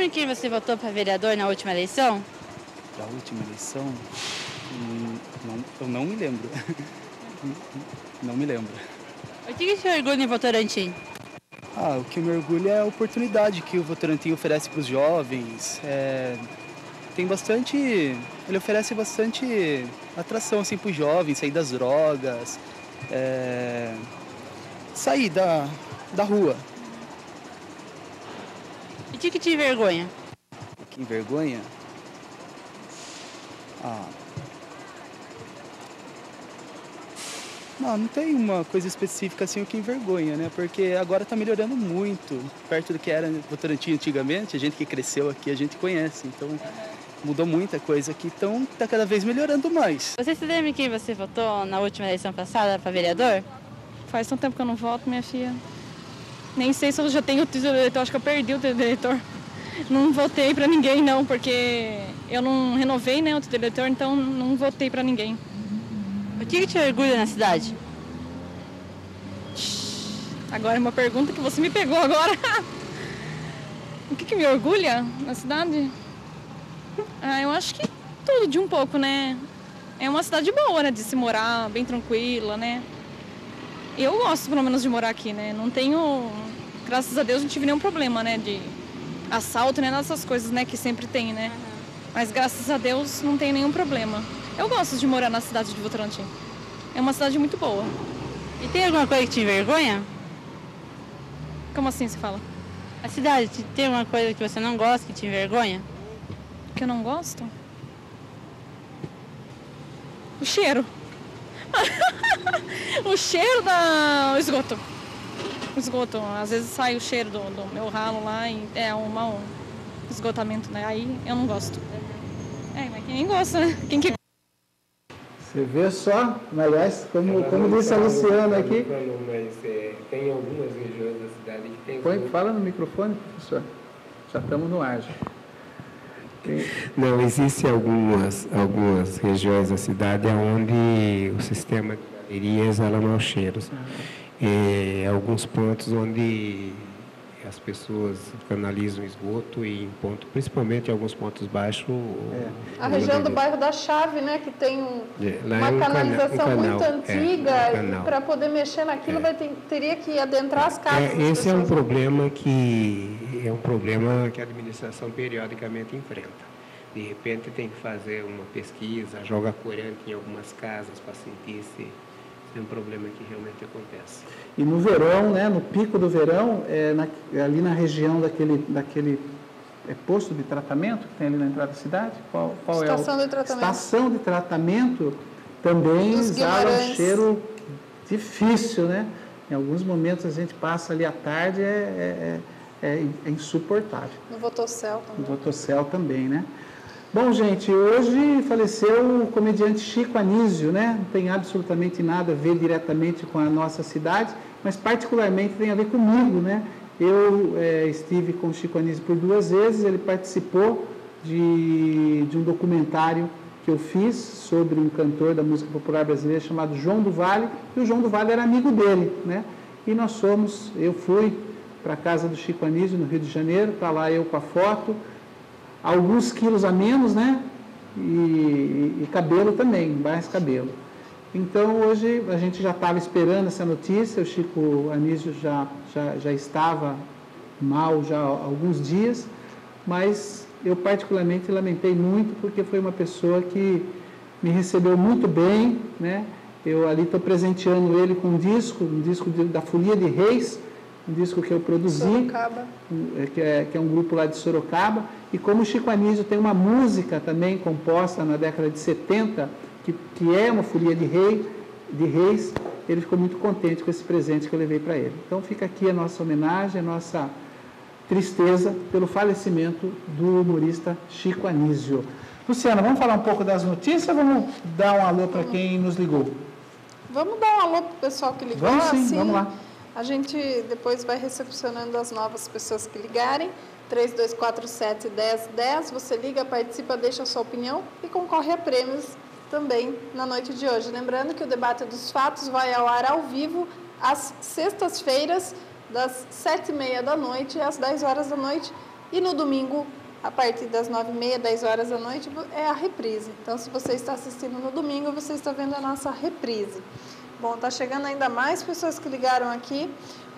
lembra quem você votou para vereador na última eleição? Da última eleição? Eu não me lembro. Não me lembro. O que te orgulha em Votorantim? O que me orgulha é a oportunidade que o Votorantim oferece para os jovens. Ele oferece bastante atração assim, para os jovens, sair das drogas, sair da rua. E o que te envergonha? O que envergonha? Não tem uma coisa específica assim o que envergonha, né? Porque agora está melhorando muito, perto do que era Votorantim antigamente. A gente que cresceu aqui, a gente conhece, então mudou muita coisa aqui, então está cada vez melhorando mais. Você se lembra quem você votou na última eleição passada para vereador? Faz tanto tempo que eu não voto, minha filha. Nem sei se eu já tenho o título de eleitor, acho que eu perdi o título de eleitor. Não votei para ninguém não, porque eu não renovei, né, o título de eleitor, então não votei para ninguém. O que te orgulha na cidade? Agora é uma pergunta que você me pegou agora. O que me orgulha na cidade? Eu acho que tudo de um pouco, né? É uma cidade boa, né, de se morar, bem tranquila, né? Eu gosto, pelo menos, de morar aqui, né? Não tenho, graças a Deus, não tive nenhum problema, né, de assalto, né, dessas coisas, né, que sempre tem, né? Mas, graças a Deus, não tenho nenhum problema. Eu gosto de morar na cidade de Votorantim. É uma cidade muito boa. E tem alguma coisa que te envergonha? Como assim você fala? A cidade, tem alguma coisa que você não gosta, que te envergonha? Que eu não gosto? O cheiro. O cheiro do esgoto. O esgoto. Às vezes sai o cheiro do meu ralo lá e é um mau esgotamento, né? Aí eu não gosto. Mas quem gosta, né? Quem que... Você vê só, aliás, como disse a Luciana aqui. Mas tem algumas regiões da cidade que tem... Fala no microfone, professor. Já estamos no ar. Não, existem algumas regiões da cidade onde o sistema de galerias ela não cheira. Alguns pontos onde as pessoas canalizam esgoto e em principalmente em alguns pontos baixos. A região do bairro da Chave, né, que tem uma canalização muito antiga, e para poder mexer naquilo teria que adentrar as casas. Esse é um problema que a administração periodicamente enfrenta. De repente tem que fazer uma pesquisa, joga corante em algumas casas para sentir se é um problema que realmente acontece. E no verão, né, no pico do verão, ali na região daquele posto de tratamento que tem ali na entrada da cidade, qual Estação de tratamento. Estação de tratamento também exala um cheiro difícil, né? Em alguns momentos a gente passa ali à tarde, é insuportável. No Votocel também. No Votocel também, né? Bom, gente, hoje faleceu o comediante Chico Anísio, né? Não tem absolutamente nada a ver diretamente com a nossa cidade, mas particularmente tem a ver comigo, né? Eu estive com o Chico Anísio por 2 vezes, ele participou de um documentário que eu fiz sobre um cantor da música popular brasileira chamado João do Vale, e o João do Vale era amigo dele, né? E eu fui para a casa do Chico Anísio, no Rio de Janeiro, para lá eu com a foto, alguns quilos a menos, né? E cabelo também, mais cabelo. Então, hoje, a gente já estava esperando essa notícia, o Chico Anísio já estava mal já há alguns dias, mas eu particularmente lamentei muito, porque foi uma pessoa que me recebeu muito bem, né? Eu ali estou presenteando ele com um disco da Folia de Reis, um disco que eu produzi, que é um grupo lá de Sorocaba, e como o Chico Anísio tem uma música também composta na década de 70, que é uma Folia de Reis, ele ficou muito contente com esse presente que eu levei para ele. Então fica aqui a nossa homenagem, a nossa tristeza pelo falecimento do humorista Chico Anísio. Luciana, vamos falar um pouco das notícias ou vamos dar um alô para quem nos ligou? Vamos dar um alô para o pessoal que ligou? Vamos sim, vamos lá. A gente depois vai recepcionando as novas pessoas que ligarem. 3247-1010, você liga, participa, deixa a sua opinião e concorre a prêmios também na noite de hoje. Lembrando que o Debate dos Fatos vai ao ar ao vivo às sextas-feiras, das 7h30 da noite às 10 horas da noite, e no domingo a partir das 9h30, 10 horas da noite, é a reprise. Então, se você está assistindo no domingo, você está vendo a nossa reprise. Bom, está chegando ainda mais pessoas que ligaram aqui.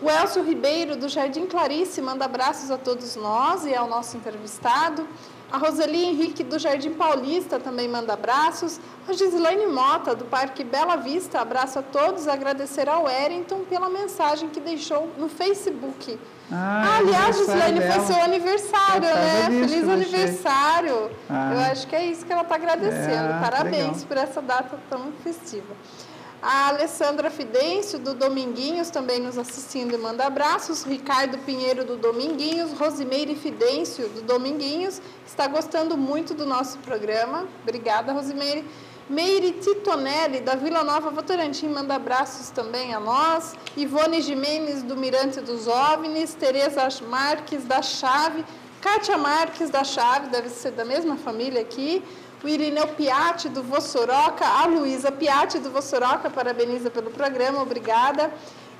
O Elcio Ribeiro, do Jardim Clarice, manda abraços a todos nós e ao nosso entrevistado. A Roseli Henrique, do Jardim Paulista, também manda abraços. A Gislaine Mota, do Parque Bela Vista, abraço a todos. Agradecer ao Wellington pela mensagem que deixou no Facebook. Aliás, Gislaine, foi seu aniversário, né? Feliz aniversário. Eu acho que é isso que ela está agradecendo. Parabéns por essa data tão festiva. A Alessandra Fidêncio, do Dominguinhos, também nos assistindo e manda abraços. Ricardo Pinheiro, do Dominguinhos. Rosimeire Fidêncio, do Dominguinhos, está gostando muito do nosso programa. Obrigada, Rosimeire. Meire Titonelli, da Vila Nova Votorantim, manda abraços também a nós. Ivone Jimenez, do Mirante dos OVNIs. Tereza Marques, da Chave. Kátia Marques, da Chave, deve ser da mesma família aqui. O Irineu Piatti, do Vossoroca. A Luísa Piatti, do Vossoroca, parabeniza pelo programa, obrigada.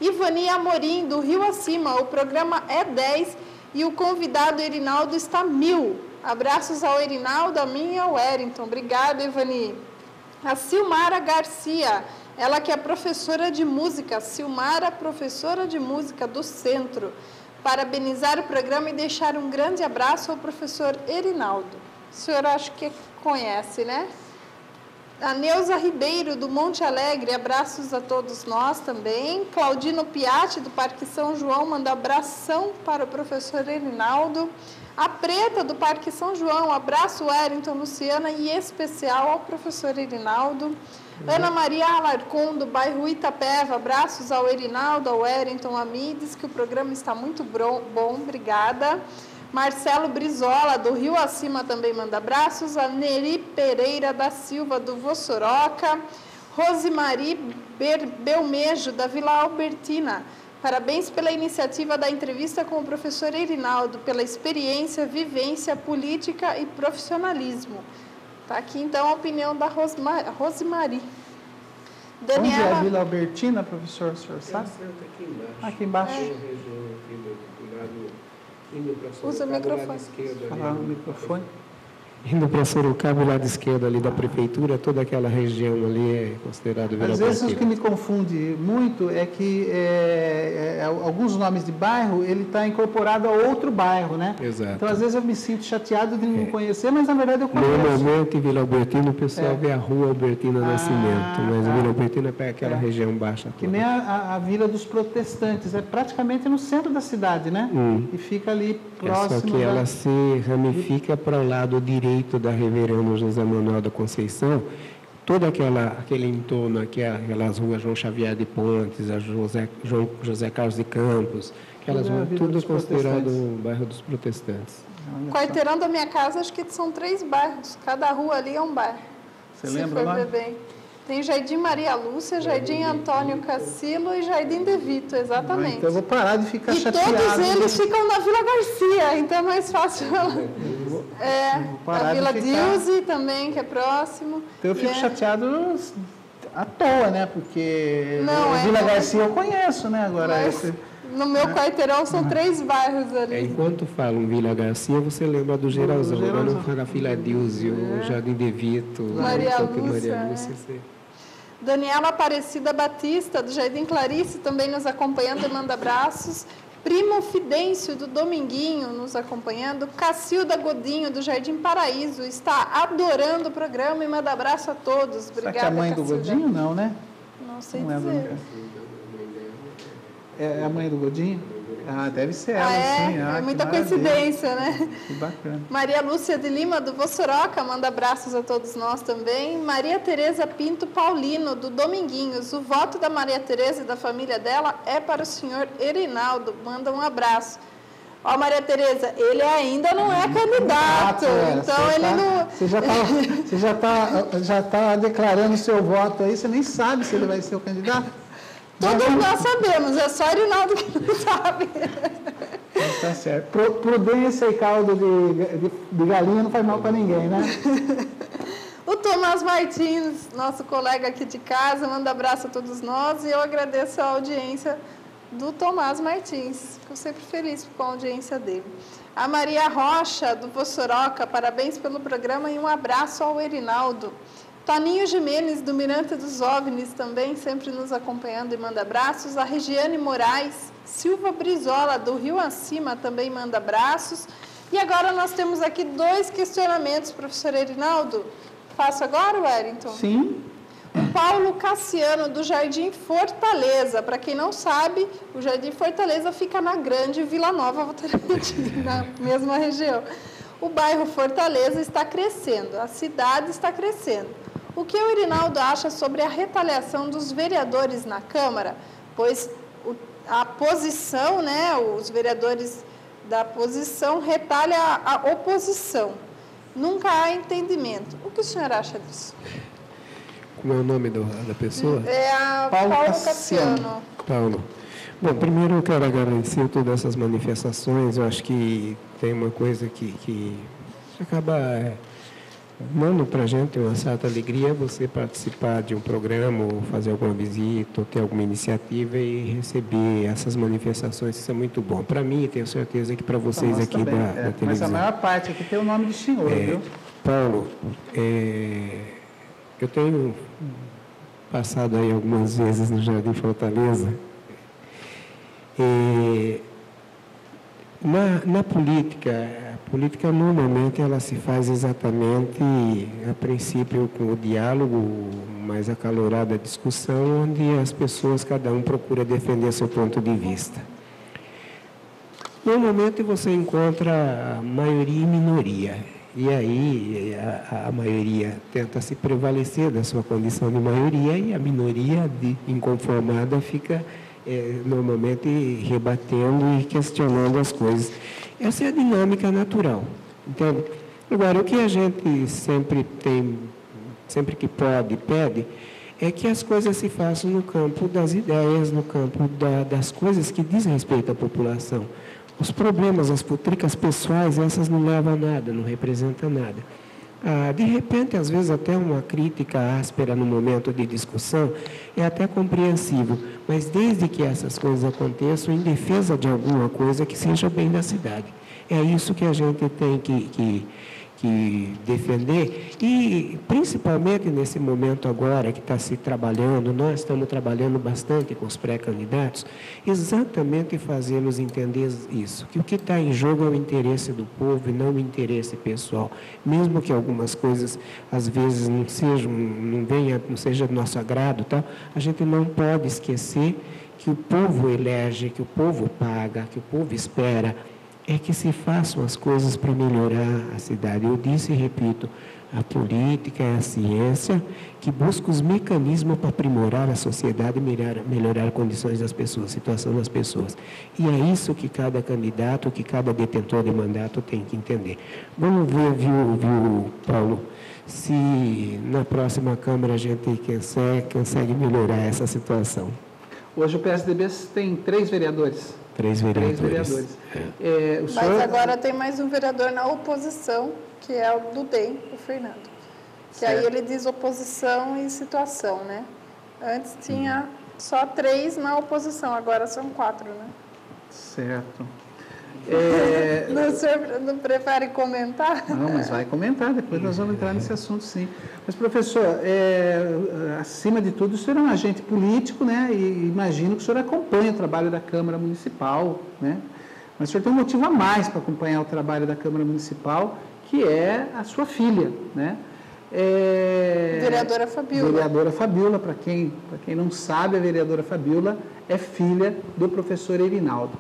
Ivani Amorim, do Rio Acima, o programa é 10 e o convidado Erinaldo está 1000. Abraços ao Erinaldo, a mim e ao Wellington. Obrigada, Ivani. A Silmara Garcia, ela que é professora de música. Silmara, professora de música do Centro. Parabenizar o programa e deixar um grande abraço ao professor Erinaldo. O senhor acho que conhece, né? A Neuza Ribeiro, do Monte Alegre, abraços a todos nós também. Claudino Piatti, do Parque São João, manda abração para o professor Erinaldo. A Preta, do Parque São João, abraço Wellington, Luciana, e especial ao professor Erinaldo. Ana Maria Alarcon, do bairro Itapeva, abraços ao Erinaldo, ao Wellington, a mim, diz que o programa está muito bom, obrigada. Marcelo Brizola, do Rio Acima, também manda abraços. A Neri Pereira da Silva, do Vossoroca. Rosemary Belmejo, da Vila Albertina. Parabéns pela iniciativa da entrevista com o professor Erinaldo, pela experiência, vivência, política e profissionalismo. Está aqui, então, a opinião da Rosemary. Daniela... Onde é a Vila Albertina, professor? O senhor sabe? Aqui embaixo. Aqui embaixo. Usa o microfone. Falar no microfone. Indo para Sorocaba, lado esquerdo ali da prefeitura, toda aquela região ali é considerado Vila Albertina. Às vezes o que me confunde muito é que alguns nomes de bairro, ele está incorporado a outro bairro, né? Exato. Então, às vezes eu me sinto chateado de não conhecer, mas na verdade eu conheço. Normalmente, em Vila Albertina, o pessoal vê a Rua Albertina Nascimento, mas a Vila Albertina é para aquela região baixa. Que nem a Vila dos Protestantes, é praticamente no centro da cidade, né? E fica ali próximo. Só que ela se ramifica para o lado direito da Reverendo José Manuel da Conceição, todo aquele entorno, aquelas ruas João Xavier de Pontes, a José Carlos de Campos, aquelas ruas, tudo considerado o bairro dos protestantes. Quarteirão da minha casa, acho que são 3 bairros, cada rua ali é um bairro. Você lembra lá? Bem. Tem Jardim Maria Lúcia, Jardim Antônio Cassilo e Jardim De Vito, exatamente. Então eu vou parar de ficar chateado. E todos eles ficam na Vila Garcia, então é mais fácil. A Vila Dilze também, que é próximo. Então eu fico chateado à toa, né? Porque não, Vila Garcia eu conheço, né? Agora no meu quarteirão são 3 bairros ali. Enquanto falam Vila Garcia, você lembra do Geralzão. Agora não fala Vila Dilze, o Jardim De Vito, Maria Lúcia. Daniela Aparecida Batista, do Jardim Clarice, também nos acompanhando, manda abraços. Primo Fidêncio, do Dominguinho, nos acompanhando. Cacilda Godinho, do Jardim Paraíso, está adorando o programa e manda abraço a todos. Obrigada, Será que é a mãe do Godinho? Não, né? Não sei dizer. É a mãe do Godinho? Ah, deve ser ela, sim. É muita coincidência, né? Que bacana. Maria Lúcia de Lima, do Vossoroca, manda abraços a todos nós também. Maria Tereza Pinto Paulino, do Dominguinhos. O voto da Maria Tereza e da família dela é para o senhor Erinaldo. Manda um abraço. Ó, Maria Tereza, ele ainda não é candidato, então ele não... Você já tá declarando seu voto aí, você nem sabe se ele vai ser o candidato? Todos nós sabemos, é só o Erinaldo que não sabe. Tá certo. Prudência e caldo de galinha não faz mal para ninguém, né? O Tomás Martins, nosso colega aqui de casa, manda abraço a todos nós e eu agradeço a audiência do Tomás Martins. Fico sempre feliz com a audiência dele. A Maria Rocha, do Vossoroca, parabéns pelo programa e um abraço ao Erinaldo. Toninho Jimenez, do Mirante dos OVNIs, também sempre nos acompanhando e manda abraços. A Regiane Moraes, Silva Brizola, do Rio Acima, também manda abraços. E agora nós temos aqui 2 questionamentos, professor Erinaldo. Faço agora, Wellington? Sim. O Paulo Cassiano, do Jardim Fortaleza. Para quem não sabe, o Jardim Fortaleza fica na Grande Vila Nova Votorantim, na mesma região. O bairro Fortaleza está crescendo, a cidade está crescendo. O que o Erinaldo acha sobre a retaliação dos vereadores na Câmara? Pois a posição, né, os vereadores da posição retalha a oposição. Nunca há entendimento. O que o senhor acha disso? Como é o nome da pessoa? É a Paulo Cassiano. Paulo. Bom, primeiro eu quero agradecer todas essas manifestações. Eu acho que tem uma coisa que acaba dando para a gente uma certa alegria, você participar de um programa, ou fazer alguma visita, ou ter alguma iniciativa e receber essas manifestações. Isso é muito bom. Para mim, tenho certeza que para vocês aqui da televisão. Mas a maior parte aqui tem o nome do senhor, viu? Paulo, eu tenho passado aí algumas vezes no Jardim Fortaleza. Na política, a política normalmente ela se faz exatamente, a princípio, com o diálogo, mais acalorada discussão, onde as pessoas, cada um procura defender seu ponto de vista. Normalmente você encontra maioria e minoria, e aí a maioria tenta se prevalecer da sua condição de maioria e a minoria inconformada fica normalmente rebatendo e questionando as coisas. Essa é a dinâmica natural, entende? Agora, o que a gente sempre que pode, pede, é que as coisas se façam no campo das ideias, no campo das coisas que dizem respeito à população. Os problemas, as futricas pessoais, essas não levam a nada, não representam nada. De repente, às vezes, até uma crítica áspera no momento de discussão é até compreensível, mas desde que essas coisas aconteçam em defesa de alguma coisa que seja bem da cidade. É isso que a gente tem que defender e, principalmente nesse momento agora que está se trabalhando, nós estamos trabalhando bastante com os pré-candidatos, exatamente fazê-los entender isso, que o que está em jogo é o interesse do povo e não o interesse pessoal, mesmo que algumas coisas às vezes não seja do nosso agrado, tá? A gente não pode esquecer que o povo elege, que o povo paga, que o povo espera, é que se façam as coisas para melhorar a cidade. Eu disse e repito, a política é a ciência que busca os mecanismos para aprimorar a sociedade e melhorar condições das pessoas, a situação das pessoas. E é isso que cada candidato, que cada detentor de mandato tem que entender. Vamos ver, viu, Paulo, se na próxima Câmara a gente consegue melhorar essa situação. Hoje o PSDB tem 3 vereadores. 3 vereadores. Mas agora tem mais um vereador na oposição, que é o do DEM, o Fernando. Que aí ele diz oposição e situação, né? Antes tinha só 3 na oposição, agora são 4, né? Certo. O senhor não prefere comentar? Não, mas vai comentar, depois nós vamos entrar nesse assunto, sim. Mas, professor, acima de tudo, o senhor é um agente político, né? E imagino que o senhor acompanha o trabalho da Câmara Municipal, né? Mas o senhor tem um motivo a mais para acompanhar o trabalho da Câmara Municipal, que é a sua filha, né? Vereadora Fabiola. Vereadora Fabiola, para quem não sabe, a vereadora Fabiola é filha do professor Erinaldo.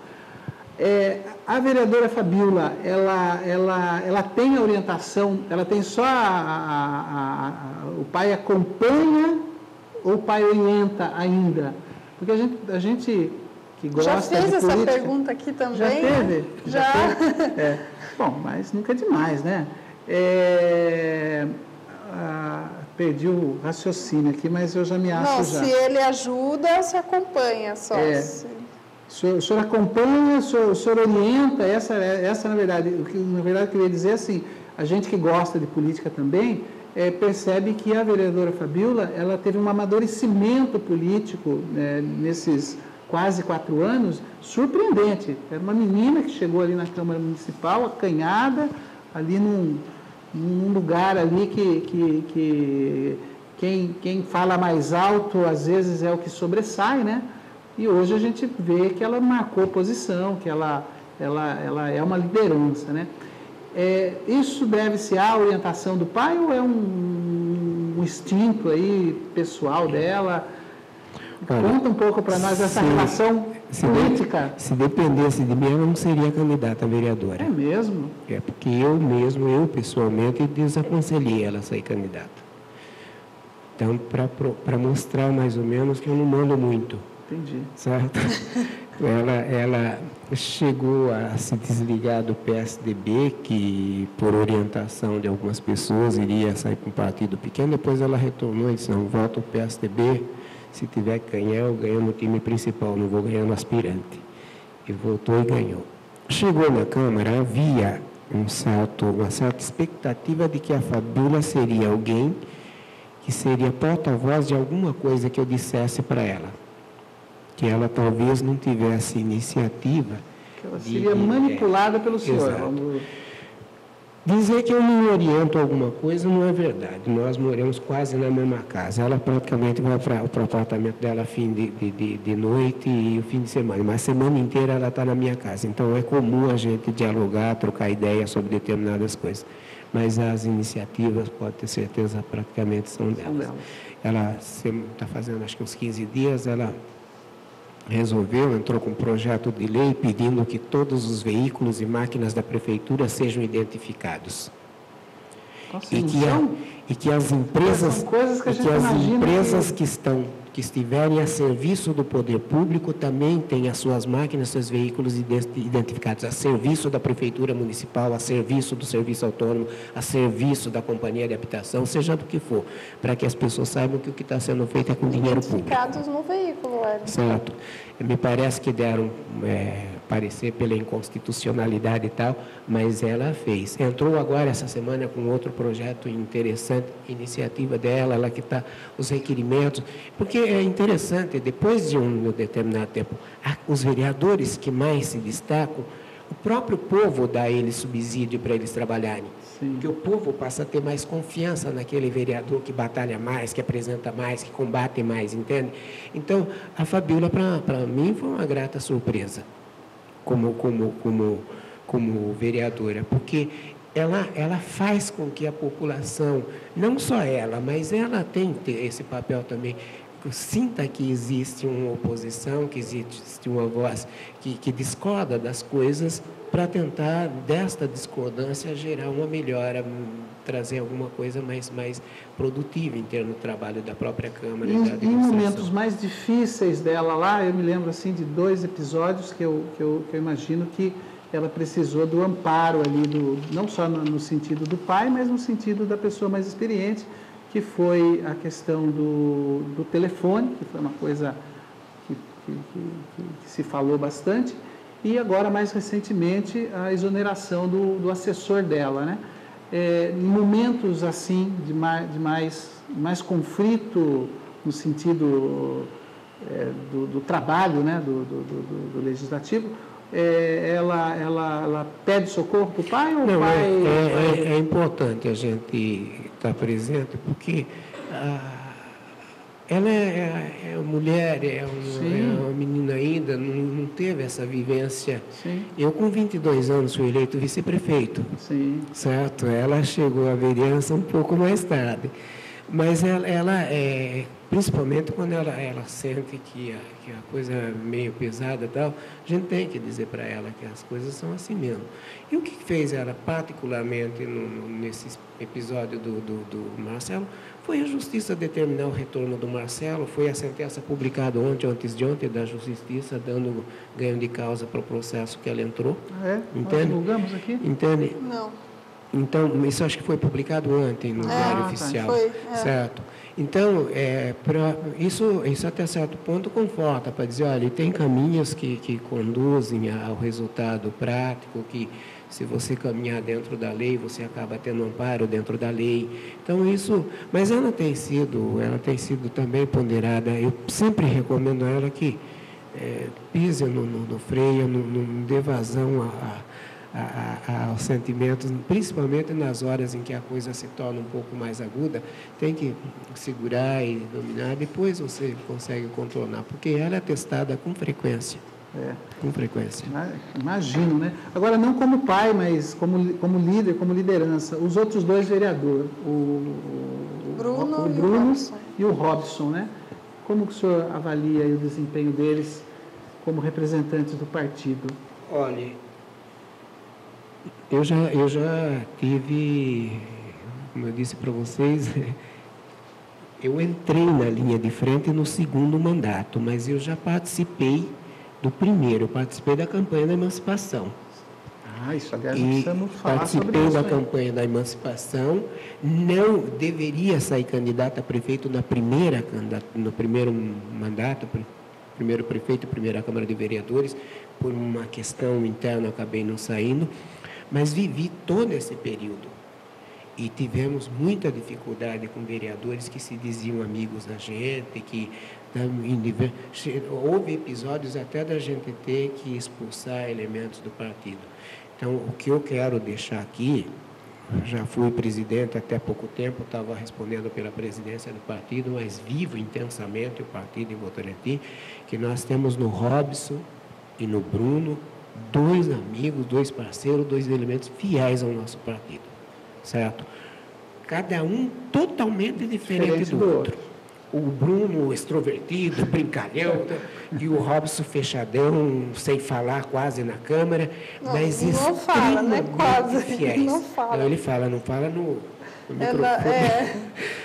A vereadora Fabiola, ela tem a orientação, ela tem só o pai acompanha ou o pai orienta ainda? Porque a gente que gosta de política... Já fez essa pergunta aqui também? Já teve? Já. Teve? Bom, mas nunca é demais, né? Perdi o raciocínio aqui, mas eu já me acho Não, já. Se ele ajuda, se acompanha só. O senhor acompanha, o senhor orienta, essa na verdade, o que eu queria dizer é assim, a gente que gosta de política também, percebe que a vereadora Fabiola, ela teve um amadurecimento político nesses quase 4 anos, surpreendente. Era uma menina que chegou ali na Câmara Municipal, acanhada, ali num lugar ali que quem fala mais alto, às vezes, é o que sobressai, né? E hoje a gente vê que ela marcou posição, que ela é uma liderança, né? Isso deve-se à orientação do pai ou é um instinto aí pessoal dela? Conta um pouco para nós essa relação política. Se dependesse de mim, eu não seria candidata a vereadora. É mesmo? É porque eu pessoalmente, desaconselhei ela a sair candidata. Então, para mostrar mais ou menos que eu não mando muito. Entendi. Certo? Ela chegou a se desligar do PSDB, que por orientação de algumas pessoas iria sair para um partido pequeno, depois ela retornou e disse, não, voto o PSDB, se tiver que ganhar, eu ganho no time principal, não vou ganhar no aspirante. E voltou e ganhou. Chegou na Câmara, havia uma certa expectativa de que a Fabíola seria alguém que seria porta-voz de alguma coisa que eu dissesse para ela. Que ela talvez não tivesse iniciativa. Que ela seria manipulada pelo senhor. Exato. Dizer que eu não oriento alguma coisa não é verdade. Nós moramos quase na mesma casa. Ela praticamente vai para o apartamento dela fim de noite e o fim de semana. Mas a semana inteira ela está na minha casa. Então é comum a gente dialogar, trocar ideias sobre determinadas coisas. Mas as iniciativas, pode ter certeza, praticamente são delas. Ela está fazendo acho que uns 15 dias, ela entrou com um projeto de lei pedindo que todos os veículos e máquinas da prefeitura sejam identificados. Nossa, e que as empresas, que estiverem a serviço do poder público também tenham as suas máquinas, seus veículos identificados, a serviço da prefeitura municipal, a serviço do serviço autônomo, a serviço da companhia de habitação, seja do que for, para que as pessoas saibam que o que está sendo feito é com dinheiro público. Identificados no veículo, Certo. Me parece que deram parecer pela inconstitucionalidade e tal, mas ela fez. Entrou agora essa semana com outro projeto interessante, iniciativa dela, ela que está os requerimentos, porque é interessante, depois de um determinado tempo, os vereadores que mais se destacam, o próprio povo dá a eles subsídio para eles trabalharem. Sim. Porque o povo passa a ter mais confiança naquele vereador que batalha mais, que apresenta mais, que combate mais, entende? Então, a Fabíola, para mim, foi uma grata surpresa como vereadora, porque ela faz com que a população, não só ela, mas ela tem esse papel também, sinta que existe uma oposição, que existe uma voz que discorda das coisas, para tentar, desta discordância, gerar uma melhora, trazer alguma coisa mais produtiva em termos do trabalho da própria Câmara. Em momentos mais difíceis dela lá, eu me lembro assim, de 2 episódios que eu imagino que ela precisou do amparo ali, não só no sentido do pai, mas no sentido da pessoa mais experiente, que foi a questão do telefone, que foi uma coisa que se falou bastante, e agora, mais recentemente, a exoneração do assessor dela, né? Em momentos assim, de mais conflito, no sentido do trabalho, né? do legislativo, ela pede socorro para o pai ou o pai... É importante a gente estar presente, porque ela é mulher, é uma menina ainda, não teve essa vivência. Sim. Eu, com 22 anos, fui eleito vice-prefeito. Sim. Certo? Ela chegou à vereança um pouco mais tarde. Mas ela principalmente quando ela sente que a coisa é meio pesada e tal, a gente tem que dizer para ela que as coisas são assim mesmo. E o que fez ela, particularmente nesse episódio do Marcelo, foi a Justiça determinar o retorno do Marcelo, foi a sentença publicada antes de ontem, da Justiça, dando ganho de causa para o processo que ela entrou. Entende? Nós divulgamos aqui? Entende? Não. Então, isso acho que foi publicado ontem no Diário Oficial, foi, certo? Então, isso até certo ponto conforta, para dizer, olha, tem caminhos que conduzem ao resultado prático, que se você caminhar dentro da lei, você acaba tendo amparo dentro da lei. Então, mas ela tem sido também ponderada. Eu sempre recomendo a ela que pise no freio, não dê vazão aos sentimentos, principalmente nas horas em que a coisa se torna um pouco mais aguda, tem que segurar e dominar, depois você consegue contornar, porque ela é testada com frequência. Com frequência. Imagino, né? Agora, não como pai, mas como líder, como liderança. Os outros dois vereadores, o Bruno e o Robson, né? Como que o senhor avalia o desempenho deles como representantes do partido? Olha, eu já tive, como eu disse para vocês, eu entrei na linha de frente no segundo mandato, mas eu já participei do primeiro, eu participei da campanha da emancipação. Isso, aliás, precisamos falar sobre isso. Participei da campanha da emancipação, não deveria sair candidato a prefeito no primeiro mandato, primeiro prefeito, primeira Câmara de Vereadores, por uma questão interna eu acabei não saindo, mas vivi todo esse período. E tivemos muita dificuldade com vereadores que se diziam amigos da gente, que houve episódios até da gente ter que expulsar elementos do partido. Então, o que eu quero deixar aqui, já fui presidente até pouco tempo, estava respondendo pela presidência do partido, mas vivo intensamente o partido em Votorantim, que nós temos no Robson e no Bruno, dois amigos, dois parceiros, dois elementos fiéis ao nosso partido, certo? Cada um totalmente diferente do outro. O Bruno extrovertido, brincalhão, e o Robson fechadão, sem falar quase na câmara, mas não fala, né? Quase. Fiéis. Não fala. Não, ele fala, não fala no microfone.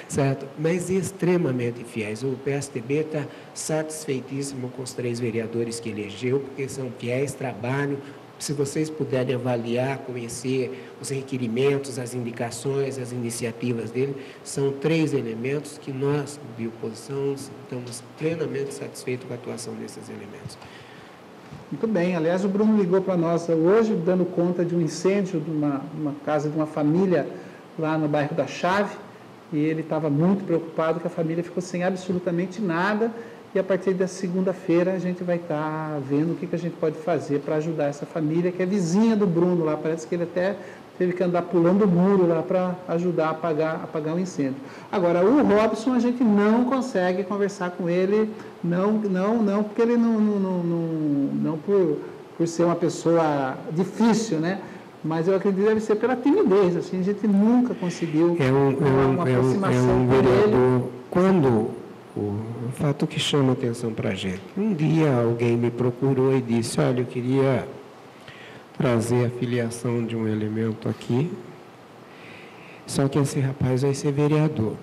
Certo? Mas extremamente fiéis. O PSDB está satisfeitíssimo com os 3 vereadores que elegeu, porque são fiéis, trabalham. Se vocês puderem avaliar, conhecer os requerimentos, as indicações, as iniciativas dele, são 3 elementos que nós, de oposição, estamos plenamente satisfeitos com a atuação desses elementos. Muito bem. Aliás, o Bruno ligou para nós hoje, dando conta de um incêndio de uma casa de uma família lá no bairro da Chave, e ele estava muito preocupado que a família ficou sem absolutamente nada. E a partir da segunda-feira a gente vai estar vendo o que a gente pode fazer para ajudar essa família, que é vizinha do Bruno lá. Parece que ele até teve que andar pulando o muro lá para ajudar a apagar o incêndio. Agora, o Robson, a gente não consegue conversar com ele, não, porque ele não por ser uma pessoa difícil, né? Mas eu acredito que deve ser pela timidez, assim, a gente nunca conseguiu uma aproximação com ele. Quando... O fato que chama atenção para a gente. Um dia alguém me procurou e disse, olha, eu queria trazer a filiação de um elemento aqui, só que esse rapaz vai ser vereador.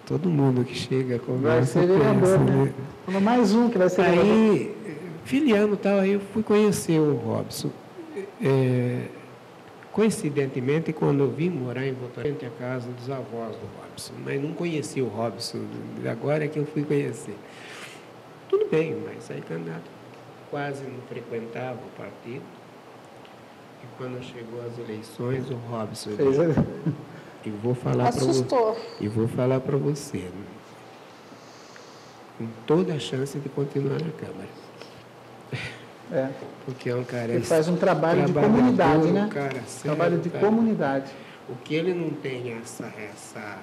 Todo mundo que chega conversa. Vai ser vereador, né? Mais um que vai ser vereador. Aí, filiando tal, aí eu fui conhecer o Robson. Coincidentemente, quando eu vim morar em Votorantim, a casa dos avós do Robson, mas não conheci o Robson, agora é que eu fui conhecer. Tudo bem, mas aí candidato quase não frequentava o partido, e quando chegou as eleições, o Robson... E vou falar para você, né? Com toda a chance de continuar na Câmara. Porque é um cara... Ele faz um trabalho de comunidade, né? Trabalho de comunidade. O que ele não tem essa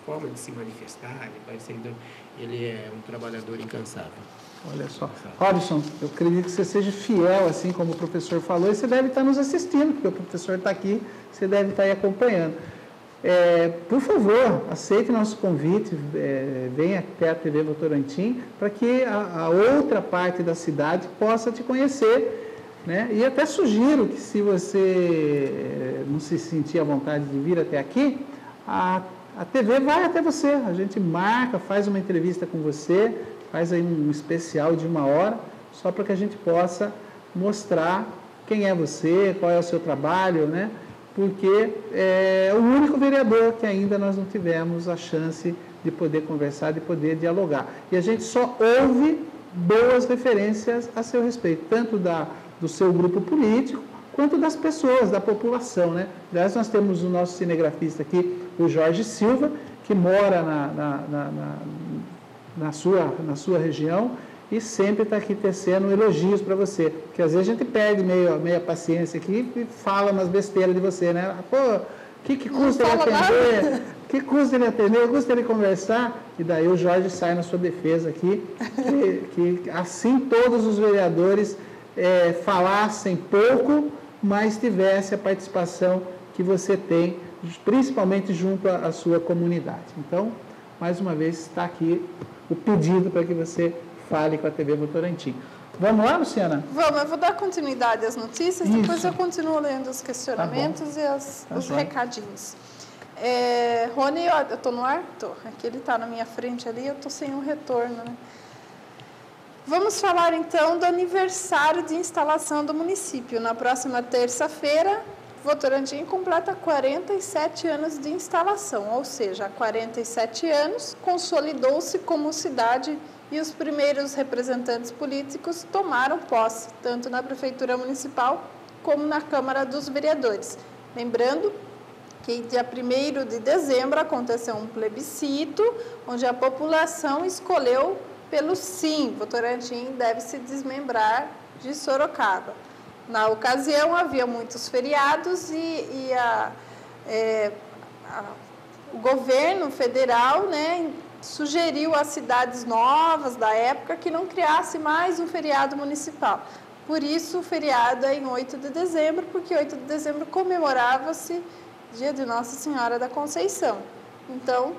forma de se manifestar, ele é um trabalhador incansável. Olha só. Robson, eu acredito que você seja fiel, assim como o professor falou, e você deve estar nos assistindo, porque o professor está aqui, você deve estar aí acompanhando. Por favor, aceite nosso convite, venha até a TV Votorantim, para que a outra parte da cidade possa te conhecer, né? E até sugiro que, se você não se sentir à vontade de vir até aqui, a TV vai até você, a gente marca, faz uma entrevista com você, faz aí um especial de 1 hora, só para que a gente possa mostrar quem é você, qual é o seu trabalho, né? Porque é o único vereador que ainda nós não tivemos a chance de poder conversar, de poder dialogar. E a gente só ouve boas referências a seu respeito, tanto do seu grupo político, quanto das pessoas, da população, né? Aliás, nós temos o nosso cinegrafista aqui, o Jorge Silva, que mora na sua região, e sempre está aqui tecendo elogios para você. Porque às vezes a gente perde meia paciência aqui e fala umas besteiras de você, né? Pô, que custa ele atender? Que custa ele atender? Custa ele conversar? E daí o Jorge sai na sua defesa aqui, que assim todos os vereadores falassem pouco, mas tivesse a participação que você tem, principalmente junto à sua comunidade. Então, mais uma vez, está aqui o pedido para que você fale com a TV Votorantim. Vamos lá, Luciana? Vamos, eu vou dar continuidade às notícias, Isso. Depois eu continuo lendo os questionamentos e os recadinhos. Rony, eu estou no ar? Estou. Aqui ele está na minha frente ali, eu estou sem um retorno, né? Vamos falar então do aniversário de instalação do município. Na próxima terça-feira, Votorantim completa 47 anos de instalação, ou seja, há 47 anos consolidou-se como cidade e os primeiros representantes políticos tomaram posse, tanto na Prefeitura Municipal como na Câmara dos Vereadores. Lembrando que dia 1º de dezembro aconteceu um plebiscito, onde a população escolheu pelo sim, Votorantim deve se desmembrar de Sorocaba. Na ocasião, havia muitos feriados e o governo federal, né, sugeriu às cidades novas da época que não criasse mais um feriado municipal. Por isso, o feriado é em 8 de dezembro, porque 8 de dezembro comemorava-se dia de Nossa Senhora da Conceição. Então,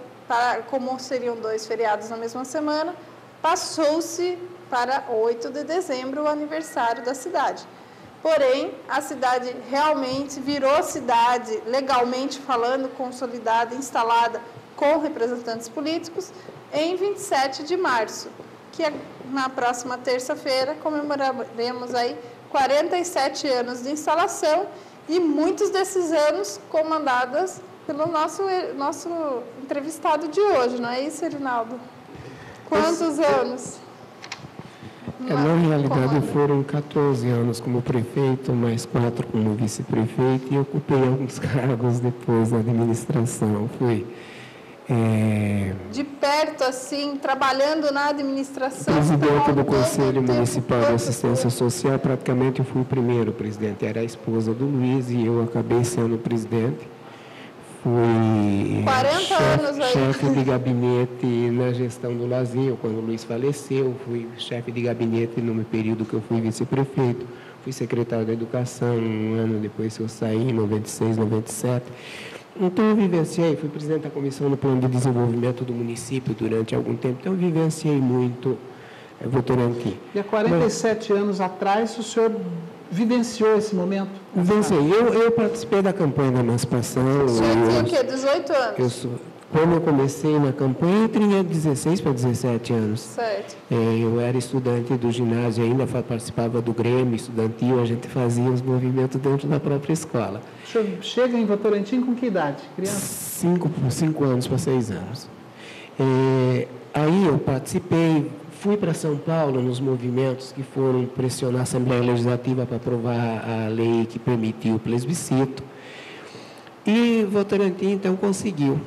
como seriam 2 feriados na mesma semana, passou-se para 8 de dezembro o aniversário da cidade. Porém, a cidade realmente virou cidade, legalmente falando, consolidada, instalada com representantes políticos, em 27 de março, que é na próxima terça-feira, comemoraremos aí 47 anos de instalação e muitos desses anos comandadas pelo nosso entrevistado de hoje, não é isso, Erinaldo? Quantos anos? Na realidade foram 14 anos como prefeito, mais 4 como vice-prefeito e ocupei alguns cargos depois na administração. Fui de perto, assim, trabalhando na administração. Presidente do Conselho Municipal de Assistência Social, praticamente eu fui o primeiro presidente, era a esposa do Luiz e eu acabei sendo presidente. Fui 40 anos aí. chefe de gabinete na gestão do Lazinho, quando o Luiz faleceu, fui chefe de gabinete no período que eu fui vice-prefeito, fui secretário da Educação um ano depois que eu saí, em 96, 97. Então eu vivenciei, fui presidente da Comissão do Plano de Desenvolvimento do município durante algum tempo, então eu vivenciei muito Votorantim. E há 47 anos atrás, o senhor vivenciou esse momento? Vivenciei. Eu participei da campanha da emancipação. O senhor tinha o quê? 18 anos? Quando eu comecei na campanha, eu tinha 16 para 17 anos. Certo. Eu era estudante do ginásio ainda, participava do Grêmio estudantil, a gente fazia os movimentos dentro da própria escola. O senhor chega em Votorantim com que idade? Criança? 5 anos para 6 anos. Aí eu participei, fui para São Paulo nos movimentos que foram pressionar a Assembleia Legislativa para aprovar a lei que permitiu o plebiscito. E Votorantim, então, conseguiu.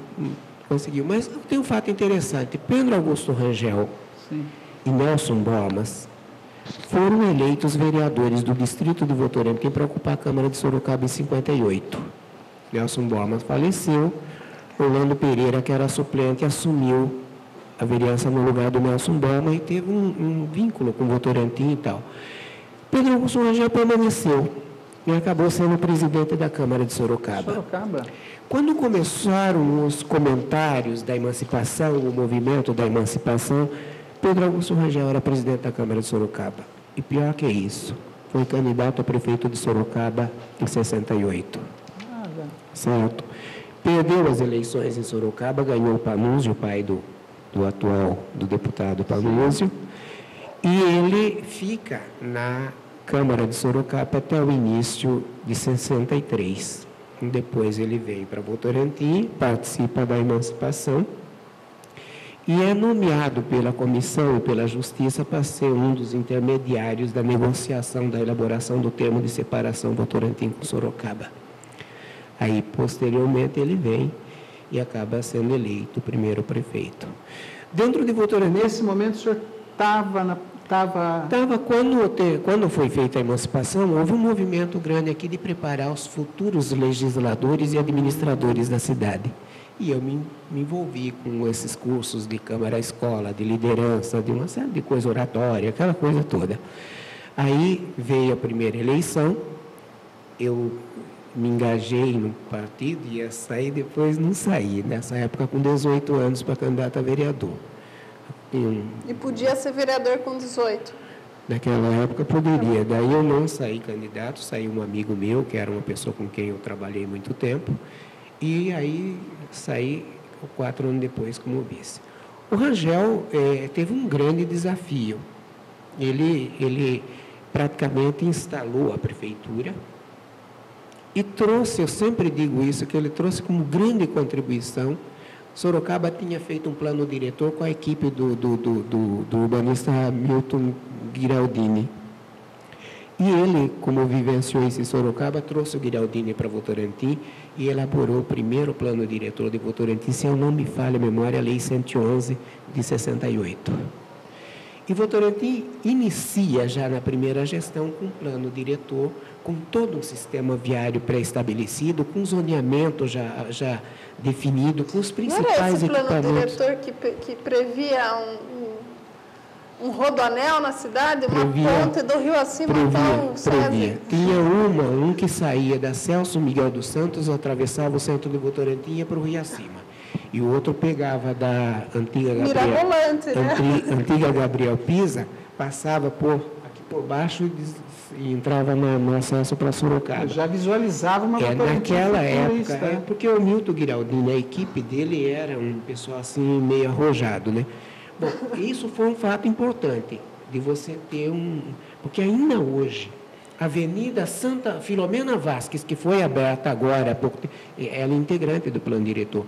Mas tem um fato interessante. Pedro Augusto Rangel e Nelson Bomas foram eleitos vereadores do distrito de Votorantim para ocupar a Câmara de Sorocaba em 58. Nelson Bomas faleceu, Orlando Pereira, que era suplente, assumiu a vereança no lugar do Nelson Bomas e teve um vínculo com Votorantim e tal. Pedro Augusto Rangel permaneceu e acabou sendo presidente da Câmara de Sorocaba. Quando começaram os comentários da emancipação, o movimento da emancipação, Pedro Augusto Rangel era presidente da Câmara de Sorocaba. E pior que isso, foi candidato a prefeito de Sorocaba em 68. Certo? Perdeu as eleições em Sorocaba, ganhou o Panúzio, o pai do deputado Panúzio, e ele fica na Câmara de Sorocaba até o início de 63. Depois ele veio para Votorantim, participa da emancipação e é nomeado pela comissão e pela justiça para ser um dos intermediários da negociação da elaboração do termo de separação Votorantim com Sorocaba. Aí, posteriormente, ele vem e acaba sendo eleito o primeiro prefeito. Dentro de Votorantim... Nesse momento, o senhor estava Estava... Quando foi feita a emancipação, houve um movimento grande aqui de preparar os futuros legisladores e administradores da cidade. E eu me envolvi com esses cursos de Câmara-Escola, de liderança, de uma série de coisas, oratória, aquela coisa toda. Aí veio a primeira eleição, eu me engajei no partido, ia sair, depois não saí. Nessa época, com 18 anos, para candidato a vereador. E podia ser vereador com 18? Naquela época poderia. Daí eu não saí candidato, saiu um amigo meu, que era uma pessoa com quem eu trabalhei muito tempo, e aí saí 4 anos depois como vice. O Rangel teve um grande desafio. Ele praticamente instalou a prefeitura e trouxe, eu sempre digo isso, que ele trouxe como grande contribuição. Sorocaba tinha feito um plano diretor com a equipe do urbanista Milton Giraldini. E ele, como vivenciou isso em Sorocaba, trouxe o Giraldini para Votorantim e elaborou o primeiro plano diretor de Votorantim, se eu não me falha a memória, a Lei 111 de 68. E Votorantim inicia já na primeira gestão com um plano diretor, com todo um sistema viário pré-estabelecido, com zoneamento já definido, com os principais equipamentos. Não era esse plano diretor que previa um rodoanel na cidade, uma ponte do rio acima até o SESI? Tinha um que saía da Celso Miguel dos Santos, atravessava o centro de Votorantim e ia para o rio acima. E o outro pegava da antiga Gabriel Pisa, passava aqui por baixo e entrava no acesso para Sorocaba. Eu já visualizava uma naquela época, porque o Milton Giraldini, a equipe dele era um pessoal assim meio arrojado, né? Bom, isso foi um fato importante, de você ter porque ainda hoje, a Avenida Santa Filomena Vasques, que foi aberta agora, ela é integrante do plano diretor.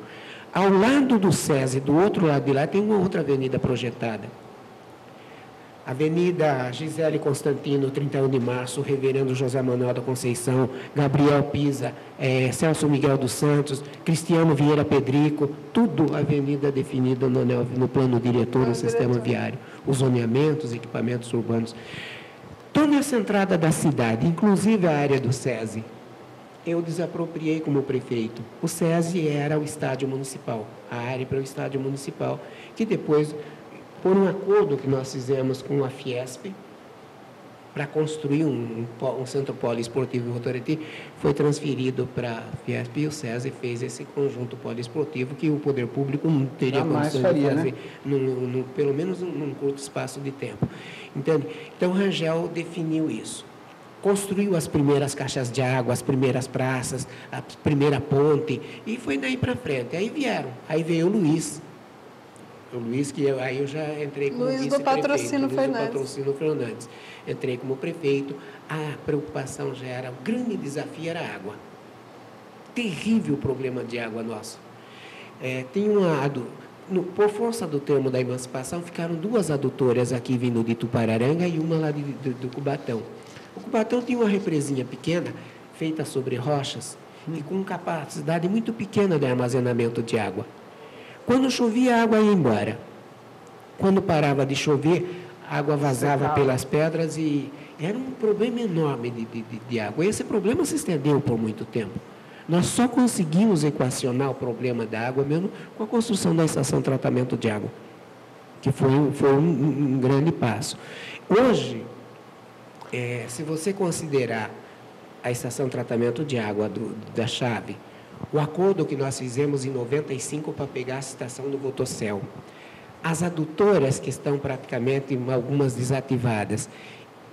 Ao lado do SESI, do outro lado de lá, tem uma outra avenida projetada. Avenida Gisele Constantino, 31 de março, Reverendo José Manuel da Conceição, Gabriel Pisa, Celso Miguel dos Santos, Cristiano Vieira Pedrico, tudo avenida definida no plano diretor do sistema viário. Os zoneamentos, equipamentos urbanos. Toda essa entrada da cidade, inclusive a área do SESI, eu desapropriei como prefeito. O SESI era o estádio municipal, a área para o estádio municipal, que depois, por um acordo que nós fizemos com a Fiesp, para construir um centro poliesportivo em Votorantim, foi transferido para a Fiesp e o SESI fez esse conjunto poliesportivo que o poder público não teria condições de fazer, né? Pelo menos num curto espaço de tempo. Entende? Então, o Rangel definiu isso. Construiu as primeiras caixas de água, as primeiras praças, a primeira ponte, e foi daí para frente. Aí vieram. Aí veio o Luiz, que aí eu já entrei como vice-prefeito. Luiz do Patrocínio Fernandes. Entrei como prefeito. A preocupação já era, o grande desafio era a água. Terrível problema de água nosso. Por força do termo da emancipação, ficaram 2 adutoras aqui vindo de Tupararanga e uma lá do Cubatão. O Cubatão tinha uma represinha pequena, feita sobre rochas, e com capacidade muito pequena de armazenamento de água. Quando chovia, a água ia embora. Quando parava de chover, a água vazava pelas pedras e era um problema enorme de água. E esse problema se estendeu por muito tempo. Nós só conseguimos equacionar o problema da água mesmo com a construção da estação de tratamento de água, que foi um grande passo. Hoje, se você considerar a estação de tratamento de água da Chave, o acordo que nós fizemos em 95 para pegar a estação do Votocel, as adutoras que estão praticamente algumas desativadas,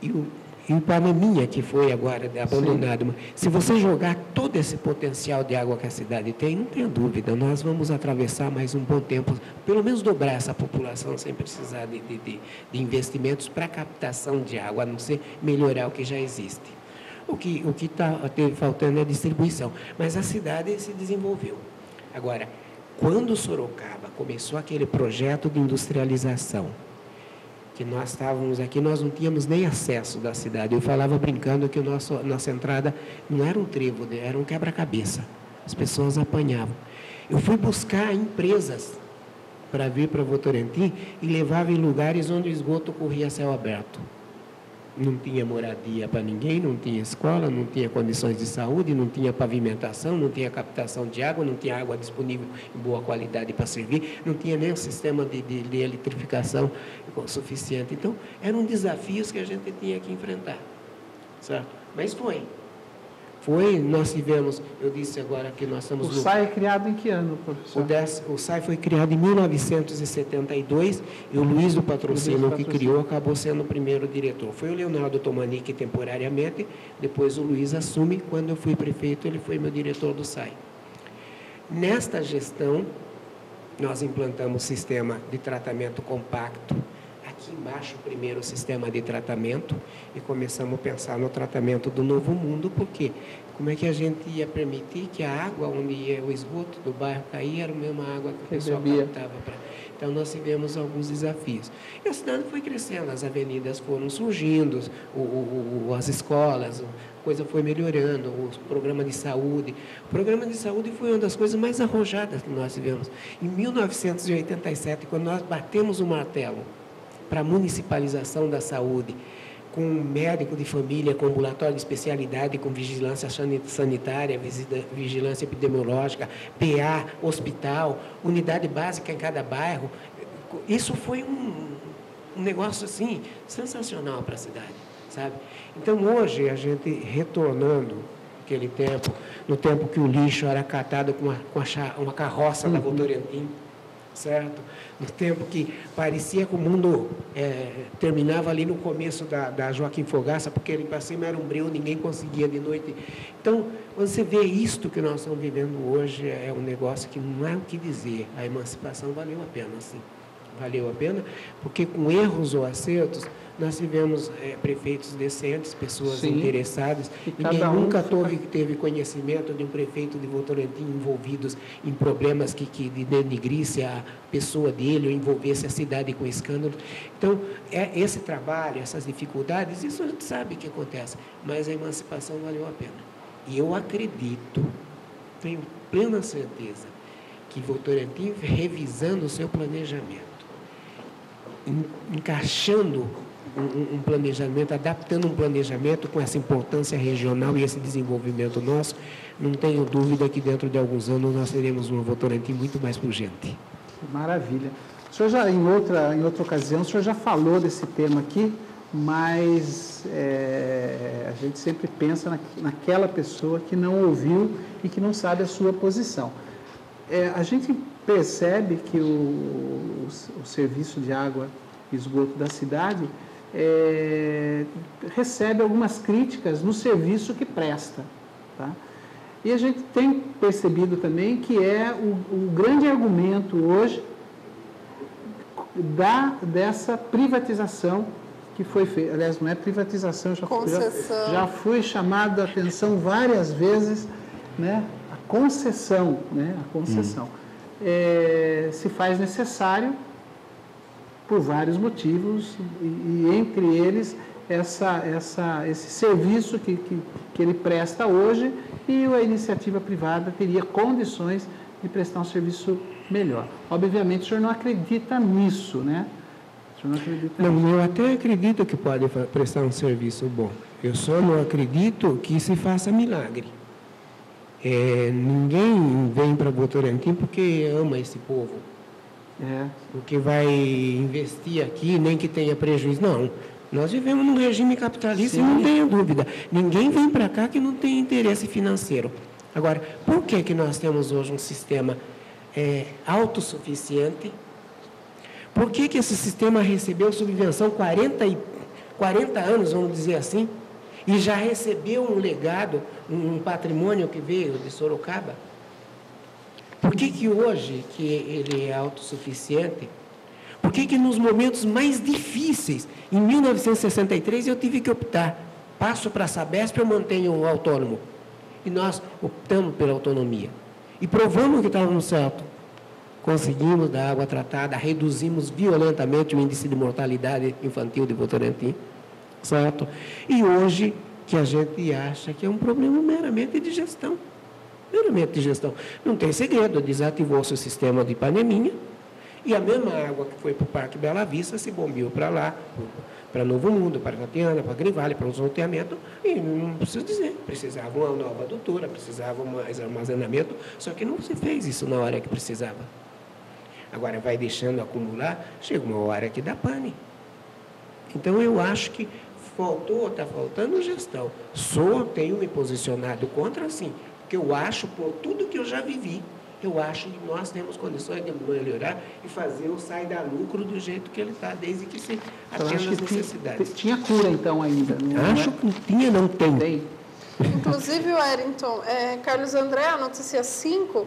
e o Ipaneminha, que foi agora abandonado. Sim. Se você jogar todo esse potencial de água que a cidade tem, não tenha dúvida, nós vamos atravessar mais um bom tempo, pelo menos dobrar essa população sem precisar de investimentos para captação de água, a não ser melhorar o que já existe. O que está faltando é a distribuição, mas a cidade se desenvolveu. Agora, quando Sorocaba começou aquele projeto de industrialização, que nós estávamos aqui, nós não tínhamos nem acesso da cidade. Eu falava brincando que nossa entrada não era um trevo, era um quebra-cabeça. As pessoas apanhavam. Eu fui buscar empresas para vir para Votorantim e levava em lugares onde o esgoto corria a céu aberto. Não tinha moradia para ninguém, não tinha escola, não tinha condições de saúde, não tinha pavimentação, não tinha captação de água, não tinha água disponível em boa qualidade para servir, não tinha nem um sistema de eletrificação suficiente. Então, eram desafios que a gente tinha que enfrentar, certo? Mas foi, nós tivemos, eu disse agora que nós estamos... O SAI é criado em que ano, professor? O SAI foi criado em 1972 e o Luiz do Patrocínio, que criou, acabou sendo o primeiro diretor. Foi o Leonardo Tomanic temporariamente, depois o Luiz assume. Quando eu fui prefeito, ele foi meu diretor do SAI. Nesta gestão, nós implantamos sistema de tratamento compacto. Aqui embaixo, primeiro o sistema de tratamento, e começamos a pensar no tratamento do novo mundo, porque como é que a gente ia permitir que a água onde ia o esgoto do bairro caía era a mesma água que o pessoal captava para... Então, nós tivemos alguns desafios. E a cidade foi crescendo, as avenidas foram surgindo, as escolas, a coisa foi melhorando, o programa de saúde. O programa de saúde foi uma das coisas mais arrojadas que nós tivemos. Em 1987, quando nós batemos o martelo para a municipalização da saúde, com médico de família, com ambulatório de especialidade, com vigilância sanitária, vigilância epidemiológica, PA, hospital, unidade básica em cada bairro. Isso foi um negócio, assim, sensacional para a cidade, sabe? Então, hoje, a gente retornando aquele tempo, no tempo que o lixo era catado com uma carroça da Votorantim, certo? No tempo que parecia que o mundo terminava ali no começo da Joaquim Fogaça, porque ali para cima era um breu, ninguém conseguia de noite. Então, você vê isto que nós estamos vivendo hoje, é um negócio que não é o que dizer. A emancipação valeu a pena, sim. Valeu a pena, porque com erros ou acertos, nós tivemos prefeitos decentes, pessoas interessadas. Ninguém nunca teve conhecimento de um prefeito de Votorantim envolvidos em problemas que denegrisse a pessoa dele ou envolvesse a cidade com escândalo. Então, esse trabalho, essas dificuldades, isso a gente sabe que acontece, mas a emancipação valeu a pena. E eu acredito, tenho plena certeza, que Votorantim, revisando o seu planejamento, encaixando um planejamento, adaptando um planejamento com essa importância regional e esse desenvolvimento nosso, não tenho dúvida que dentro de alguns anos nós teremos uma Votorantim muito mais pujante. Maravilha. O senhor já, em outra ocasião, o senhor já falou desse tema aqui, mas a gente sempre pensa naquela pessoa que não ouviu e que não sabe a sua posição. A gente percebe que o serviço de água e esgoto da cidade recebe algumas críticas no serviço que presta. Tá? E a gente tem percebido também que o grande argumento hoje dessa privatização que foi feita. Aliás, não é privatização, já fui chamado a atenção várias vezes, né? A concessão. Né? A concessão. Se faz necessário por vários motivos, e entre eles esse serviço que ele presta hoje, e a iniciativa privada teria condições de prestar um serviço melhor. Obviamente, o senhor não acredita nisso, né? O senhor não acredita nisso. Não, eu até acredito que pode prestar um serviço bom. Eu só não acredito que se faça milagre. Ninguém vem para Votorantim porque ama esse povo. Porque vai investir aqui, nem que tenha prejuízo. Não, nós vivemos num regime capitalista. Sim. E não tenha dúvida. Ninguém vem para cá que não tem interesse financeiro. Agora, por que nós temos hoje um sistema autossuficiente? Por que esse sistema recebeu subvenção 40 anos, vamos dizer assim, e já recebeu um legado, um patrimônio que veio de Sorocaba? Por que hoje que ele é autossuficiente? Por que nos momentos mais difíceis, em 1963, eu tive que optar, passo para a Sabesp, eu mantenho o autônomo. E nós optamos pela autonomia. E provamos que estávamos certo. Conseguimos dar água tratada, reduzimos violentamente o índice de mortalidade infantil de Votorantim, certo? E hoje, que a gente acha que é um problema meramente de gestão. Meramente de gestão. Não tem segredo, desativou-se o sistema de Ipaneminha E a mesma água que foi para o Parque Bela Vista se bombeou para lá, para Novo Mundo, para Tatiana, para Grivale, para o loteamento, e não preciso dizer, precisava uma nova adutora, precisava mais armazenamento, só que não se fez isso na hora que precisava. Agora vai deixando acumular, chega uma hora que dá pane. Então eu acho que está faltando gestão. Tenho me posicionado contra, sim, porque eu acho, por tudo que eu já vivi, eu acho que nós temos condições de melhorar e fazer o sai da lucro do jeito que ele está, desde que se atenda às necessidades. Tinha cura, então, ainda? Acho que tinha, não tem. Tem. Inclusive, Wellington, Carlos André, a notícia 5,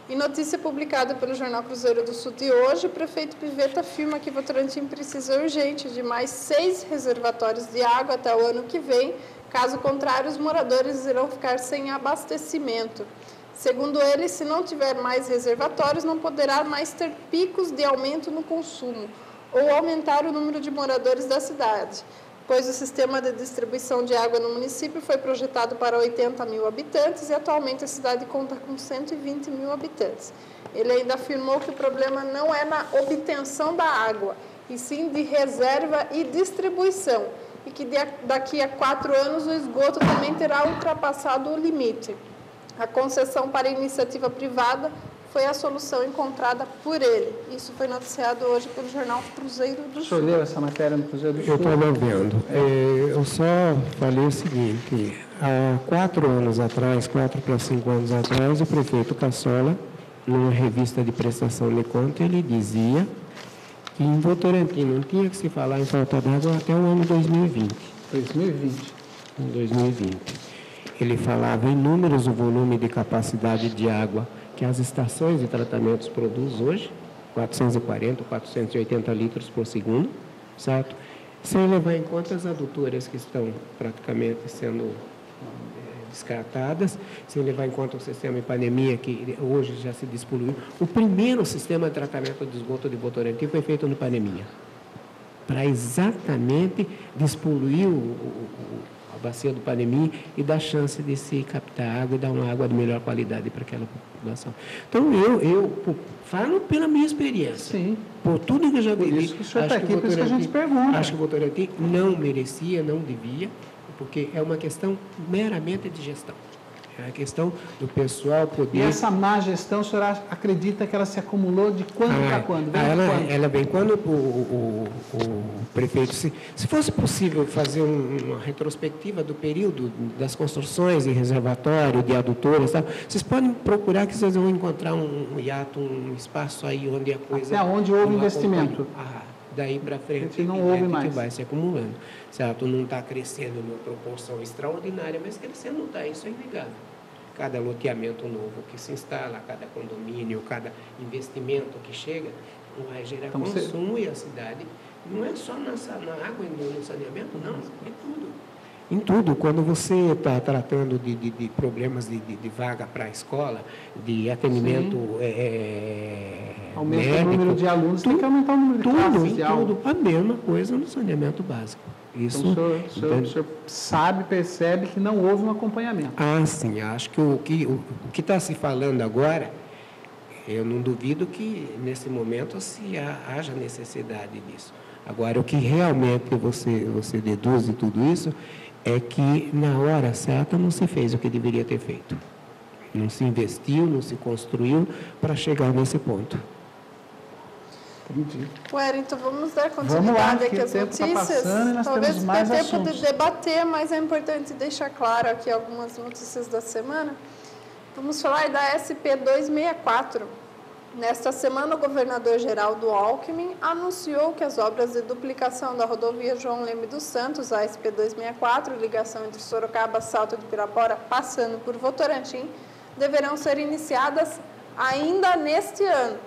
em notícia publicada pelo Jornal Cruzeiro do Sul de hoje, o prefeito Pivetta afirma que Votorantim precisa urgente de mais 6 reservatórios de água até o ano que vem. Caso contrário, os moradores irão ficar sem abastecimento. Segundo ele, se não tiver mais reservatórios, não poderá mais ter picos de aumento no consumo ou aumentar o número de moradores da cidade, pois o sistema de distribuição de água no município foi projetado para 80 mil habitantes e atualmente a cidade conta com 120 mil habitantes. Ele ainda afirmou que o problema não é na obtenção da água, e sim de reserva e distribuição, e que daqui a 4 anos o esgoto também terá ultrapassado o limite. A concessão para a iniciativa privada foi a solução encontrada por ele. Isso foi noticiado hoje pelo jornal Cruzeiro do Sul. O senhor leu essa matéria no Cruzeiro do Sul? Eu estava vendo. Eu só falei o seguinte, há 4 anos atrás, 4 para 5 anos atrás, o prefeito Cassola, numa revista de prestação de conta, ele dizia que em Votorantim não tinha que se falar em falta d'água até o ano 2020. 2020. Em 2020. Ele falava em números o volume de capacidade de água que as estações de tratamentos produzem hoje, 440, 480 litros por segundo, certo? Sem levar em conta as adutoras que estão praticamente sendo descartadas, sem levar em conta o sistema Ipanema, que hoje já se despoluiu. O primeiro sistema de tratamento de esgoto de Votorantim foi feito no Ipanema, para exatamente despoluir a bacia do Ipanema e dar chance de se captar água e dar uma água de melhor qualidade para aquela população. Então, eu falo pela minha experiência. Sim. Por tudo que eu já vivi. Por isso que o senhor está aqui, por isso que a gente pergunta. Acho que o Votorantim não merecia, não devia, porque é uma questão meramente de gestão. É a questão do pessoal poder... E essa má gestão, o senhor acredita que ela se acumulou de quando para quando? Ela vem quando o prefeito... Se fosse possível fazer uma retrospectiva do período das construções de reservatório, de adutoras, tá? Vocês podem procurar que vocês vão encontrar um hiato, um espaço aí onde a coisa... Até onde houve investimento. Daí para frente não houve mais. Que vai se acumulando. Certo? Não está crescendo numa proporção extraordinária, mas crescendo não está, isso é inegável. Cada loteamento novo que se instala, cada condomínio, cada investimento que chega, vai gerar consumo e a cidade não é só na água e no saneamento, não, é tudo. Em tudo, quando você está tratando de problemas de vaga para a escola, de atendimento aumenta médico, o número de alunos, tem que aumentar o número de classes de aula. A mesma coisa no saneamento básico. Isso, então, o senhor sabe, percebe que não houve um acompanhamento. Sim, acho que o que está se falando agora, eu não duvido que nesse momento haja necessidade disso. Agora, o que realmente você deduz de tudo isso é que na hora certa não se fez o que deveria ter feito. Não se investiu, não se construiu para chegar nesse ponto. Entendi. Então vamos dar continuidade aqui às notícias. Talvez não tenha tempo de debater, mas é importante deixar claro aqui algumas notícias da semana. Vamos falar da SP 264. Nesta semana, o governador Geraldo Alckmin anunciou que as obras de duplicação da rodovia João Leme dos Santos, a SP 264, ligação entre Sorocaba, Salto de Pirapora, passando por Votorantim, deverão ser iniciadas ainda neste ano.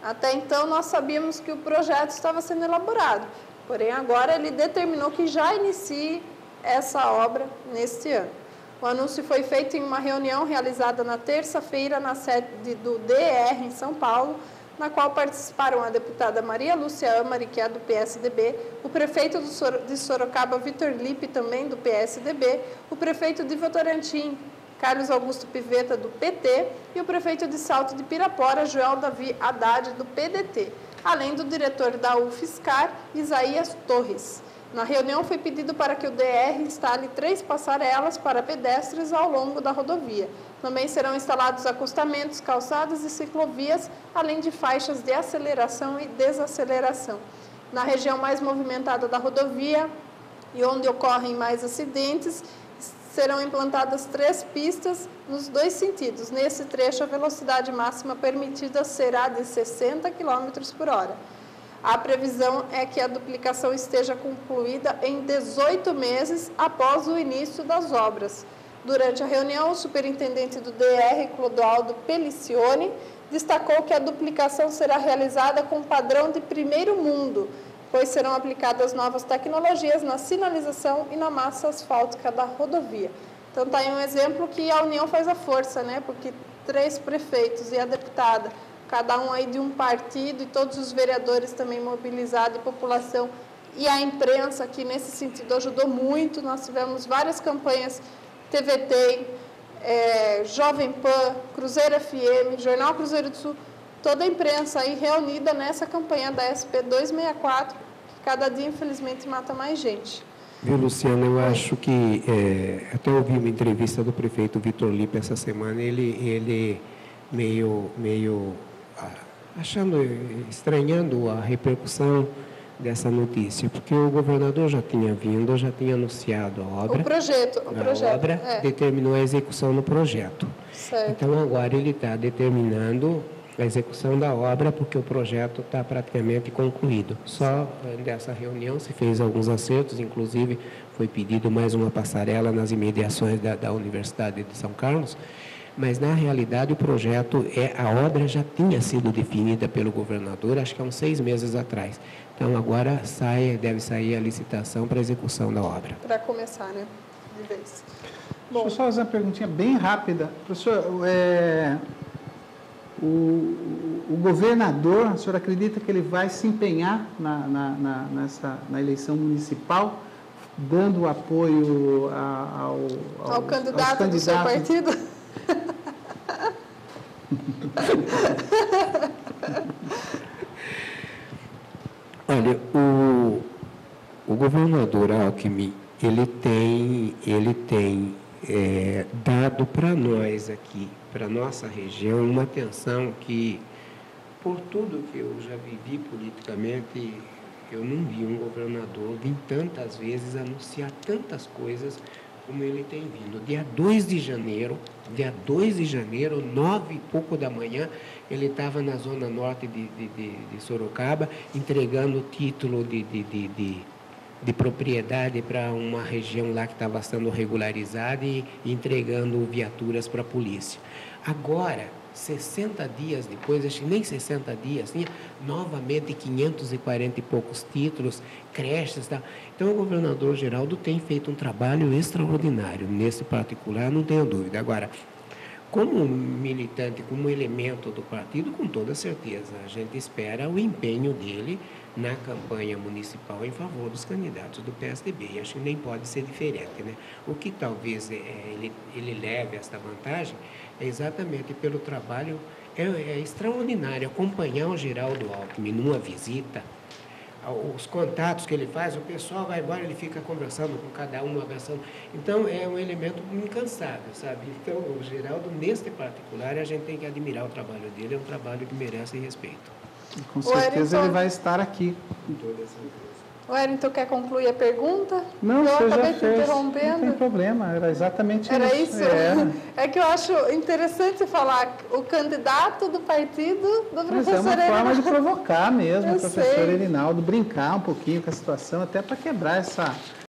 Até então, nós sabíamos que o projeto estava sendo elaborado, porém, agora ele determinou que já inicie essa obra neste ano. O anúncio foi feito em uma reunião realizada na terça-feira na sede do DR em São Paulo, na qual participaram a deputada Maria Lúcia Amari, que é do PSDB, o prefeito de Sorocaba, Vitor Lippe, também do PSDB, o prefeito de Votorantim, Carlos Augusto Pivetta, do PT, e o prefeito de Salto de Pirapora, Joel Davi Haddad, do PDT. além do diretor da UFSCar, Isaías Torres. Na reunião foi pedido para que o DR instale 3 passarelas para pedestres ao longo da rodovia. Também serão instalados acostamentos, calçadas e ciclovias, além de faixas de aceleração e desaceleração. Na região mais movimentada da rodovia e onde ocorrem mais acidentes, serão implantadas 3 pistas nos 2 sentidos. Nesse trecho, a velocidade máxima permitida será de 60 km por hora. A previsão é que a duplicação esteja concluída em 18 meses após o início das obras. Durante a reunião, o superintendente do DR, Clodoaldo Pelicione, destacou que a duplicação será realizada com padrão de primeiro mundo, pois serão aplicadas novas tecnologias na sinalização e na massa asfáltica da rodovia. Então, está aí um exemplo que a união faz a força, né? Porque 3 prefeitos e a deputada, cada um aí de um partido, e todos os vereadores também mobilizados, e população e a imprensa, que nesse sentido ajudou muito. Nós tivemos várias campanhas, TVT, Jovem Pan, Cruzeiro FM, Jornal Cruzeiro do Sul, toda a imprensa aí reunida nessa campanha da SP 264, que cada dia, infelizmente, mata mais gente. Viu, Luciana, eu acho que, até ouvi uma entrevista do prefeito Vitor Lippe essa semana, ele meio estranhando a repercussão dessa notícia, porque o governador já tinha vindo, já tinha anunciado a obra. A obra determinou a execução no projeto. Certo. Então, agora ele está determinando a execução da obra, porque o projeto está praticamente concluído. Só dessa reunião se fez alguns acertos, inclusive foi pedido mais uma passarela nas imediações da Universidade de São Carlos, mas na realidade o projeto, a obra já tinha sido definida pelo governador, acho que há uns 6 meses atrás. Então agora deve sair a licitação para a execução da obra. Para começar, né? De vez. Bom, Deixa eu só fazer uma perguntinha bem rápida. Professor, o governador, o senhor acredita que ele vai se empenhar na eleição municipal, dando apoio ao candidato do seu partido? Olha, o governador Alckmin, ele tem dado para nós aqui, para nossa região, uma atenção que, por tudo que eu já vivi politicamente, eu não vi um governador vir tantas vezes anunciar tantas coisas como ele tem vindo. Dia 2 de janeiro, 9 e pouco da manhã, ele estava na zona norte de Sorocaba, entregando o título de propriedade para uma região lá que estava sendo regularizada e entregando viaturas para a polícia. Agora, 60 dias depois, acho que nem 60 dias, tinha novamente 540 e poucos títulos, creches, tá? Então o governador Geraldo tem feito um trabalho extraordinário nesse particular, não tenho dúvida. Agora, como militante, como elemento do partido, com toda certeza, a gente espera o empenho dele na campanha municipal em favor dos candidatos do PSDB. E acho que nem pode ser diferente, né? O que talvez ele leve esta vantagem é exatamente pelo trabalho, é extraordinário acompanhar o Geraldo Alckmin numa visita, os contatos que ele faz, o pessoal vai embora, ele fica conversando com cada um, abraçando. Então, é um elemento incansável, sabe? Então, o Geraldo, neste particular, a gente tem que admirar o trabalho dele, é um trabalho que merece respeito. E com certeza ele vai estar aqui. Com toda certeza. O Wellington quer concluir a pergunta? Não, eu você já acabei te fez. interrompendo. Não tem problema, era exatamente Era isso. isso? É que eu acho interessante falar o candidato do partido do Mas professor é uma Erinaldo. forma de provocar mesmo Eu o professor sei. Erinaldo, brincar um pouquinho com a situação, até para quebrar essa